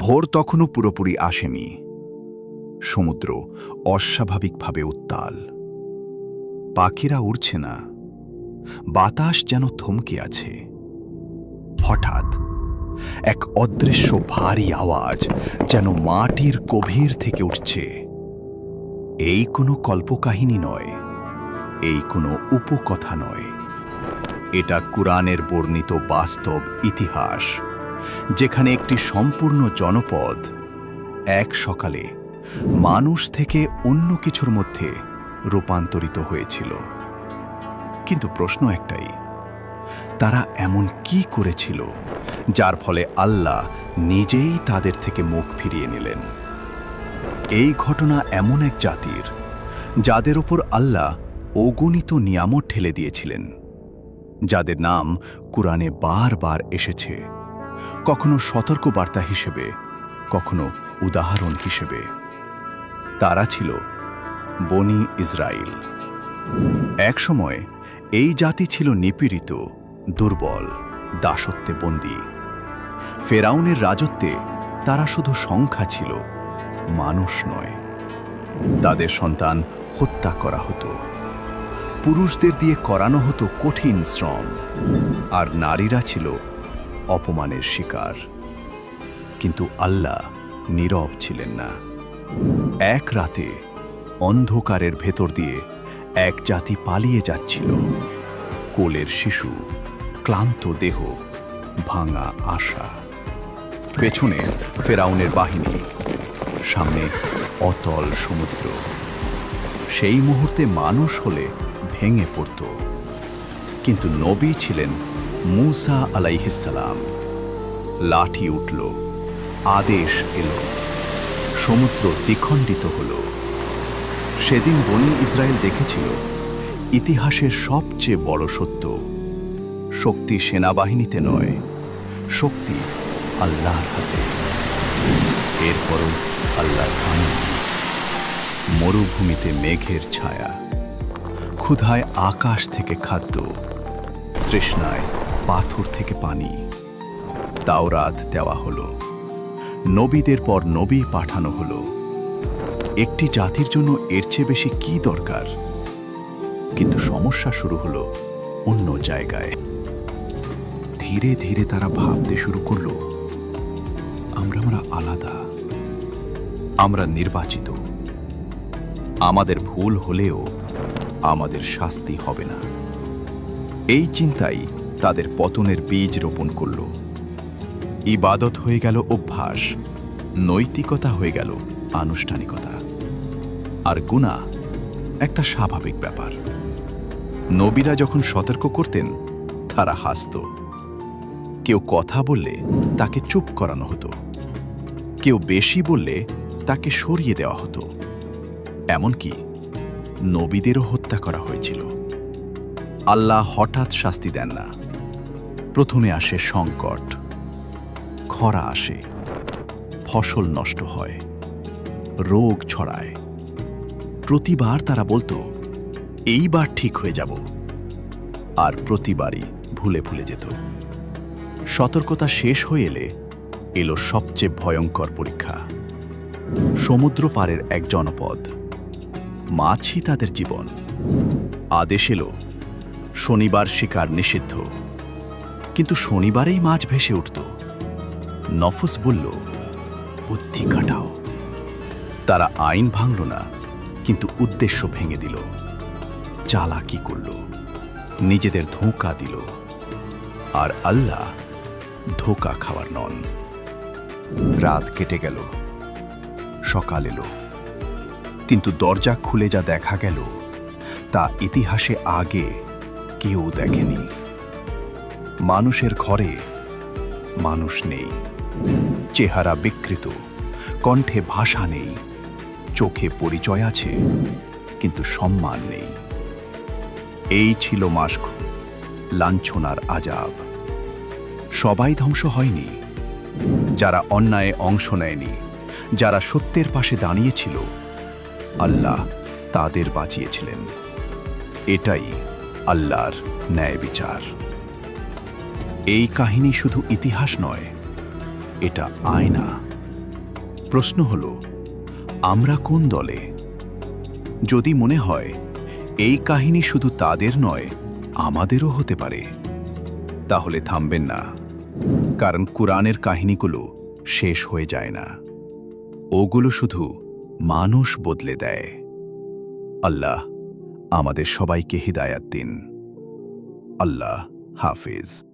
ভোর তখনও পুরোপুরি আসেনি। সমুদ্র অস্বাভাবিকভাবে উত্তাল। পাখিরা উড়ছে না, বাতাস যেন থমকে আছে। হঠাৎ এক অদৃশ্য ভারী আওয়াজ যেন মাটির গভীর থেকে উঠছে। এই কোনো কল্পকাহিনী নয়, এই কোনো উপকথা নয়, এটা কুরআনের বর্ণিত বাস্তব ইতিহাস, যেখানে একটি সম্পূর্ণ জনপদ এক সকালে মানুষ থেকে অন্য কিছুর মধ্যে রূপান্তরিত হয়েছিল। কিন্তু প্রশ্ন একটাই, তারা এমন কি করেছিল যার ফলে আল্লাহ নিজেই তাদের থেকে মুখ ফিরিয়ে নিলেন? এই ঘটনা এমন এক জাতির যাদের উপর আল্লাহ অগণিত নিয়ামত ঠেলে দিয়েছিলেন, যাদের নাম কুরআনে বারবার এসেছে, কখনো সতর্কবার্তা হিসেবে, কখনো উদাহরণ হিসেবে। তারা ছিল বনি ইসরাইল। একসময় এই জাতি ছিল নিপীড়িত, দুর্বল, দাসত্বে বন্দী। ফেরাউনের রাজত্বে তারা শুধু সংখ্যা ছিল, মানুষ নয়। তাদের সন্তান হত্যা করা হতো, পুরুষদের দিয়ে করানো হতো কঠিন শ্রম, আর নারীরা ছিল অপমানের শিকার। কিন্তু আল্লাহ নীরব ছিলেন না। এক রাতে অন্ধকারের ভেতর দিয়ে এক জাতি পালিয়ে যাচ্ছিল। কোলের শিশু, ক্লান্ত দেহ, ভাঙা আশা। পেছনে ফেরাউনের বাহিনী, সামনে অতল সমুদ্র। সেই মুহূর্তে মানুষ হলে ভেঙে পড়ত, কিন্তু নবী ছিলেন মূসা আলাইহিস সালাম। লাঠি উঠল, আদেশ এলো, সমুদ্র দ্বিখণ্ডিত হল। সেদিন বনি ইসরায়েল দেখেছিল ইতিহাসের সবচেয়ে বড় সত্য, শক্তি সেনাবাহিনীতে নয়, শক্তি আল্লাহর হাতে। এরপরও আল্লাহ থামেননি। মরুভূমিতে মেঘের ছায়া, ক্ষুধায় আকাশ থেকে খাদ্য, তৃষ্ণায় পাথর থেকে পানি। তাওরাত দেওয়া হলো, নবীদের পর নবী পাঠানো হলো। একটি জাতির জন্য এর চেয়ে বেশি কি দরকার? কিন্তু সমস্যা শুরু হলো অন্য জায়গায়। ধীরে ধীরে তারা ভাবতে শুরু করলো, আমরা আলাদা, আমরা নির্বাচিত। আমাদের ভুল হলেও আমাদের শাস্তি হবে না। এই চিন্তাই তাদের পতনের বীজ রোপণ করল। ইবাদত হয়ে গেল অভ্যাস, নৈতিকতা হয়ে গেল আনুষ্ঠানিকতা, আর গুনাহ একটা স্বাভাবিক ব্যাপার। নবীরা যখন সতর্ক করতেন, তারা হাসত। কেউ কথা বললে তাকে চুপ করানো হতো, কেউ বেশি বললে তাকে সরিয়ে দেওয়া হতো। এমনকি নবীদেরও হত্যা করা হয়েছিল। আল্লাহ হঠাৎ শাস্তি দেন না। প্রথমে আসে সংকট, খরা আসে, ফসল নষ্ট হয়, রোগ ছড়ায়। প্রতিবার তারা বলতো, এইবার ঠিক হয়ে যাব, আর প্রতিবারই ভুলে ভুলে যেত। সতর্কতা শেষ হয়ে এলো সবচেয়ে ভয়ঙ্কর পরীক্ষা। সমুদ্র পারের এক জনপদ, মাছই তাদের জীবন। আদেশ এলো, শনিবার শিকার নিষিদ্ধ। কিন্তু শনিবারেই মাছ ভেসে উঠত। নফস বলল, বুদ্ধি খাটাও। তারা আইন ভাঙল না, কিন্তু উদ্দেশ্য ভেঙে দিল। চালাকি করল, নিজেদের ধোঁকা দিল। আর আল্লাহ ধোঁকা খাওয়ার নন। রাত কেটে গেল, সকাল এলো, কিন্তু দরজা খুলে যা দেখা গেল তা ইতিহাসে আগে কেউ দেখেনি। মানুষের ঘরে মানুষ নেই, চেহারা বিকৃত, কণ্ঠে ভাষা নেই, চোখে পরিচয় আছে কিন্তু সম্মান নেই। এই ছিল মাস্ক, লাঞ্ছনার আযাব। সবাই ধ্বংস হয়নি। যারা অন্যায়ে অংশ নেয়নি, যারা সত্যের পাশে দাঁড়িয়েছিল, আল্লাহ তাদের বাঁচিয়েছিলেন। এটাই আল্লাহর ন্যায় বিচার। এই কাহিনী শুধু ইতিহাস নয়, এটা আয়না। প্রশ্ন হল, আমরা কোন দলে? যদি মনে হয় এই কাহিনী শুধু তাদের নয়, আমাদেরও হতে পারে, তাহলে থামবেন না, কারণ কুরআনের কাহিনীগুলো শেষ হয়ে যায় না। ওগুলো শুধু মানুষ বদলে দেয়। আল্লাহ আমাদের সবাইকে হিদায়াত দিন। আল্লাহ হাফিজ।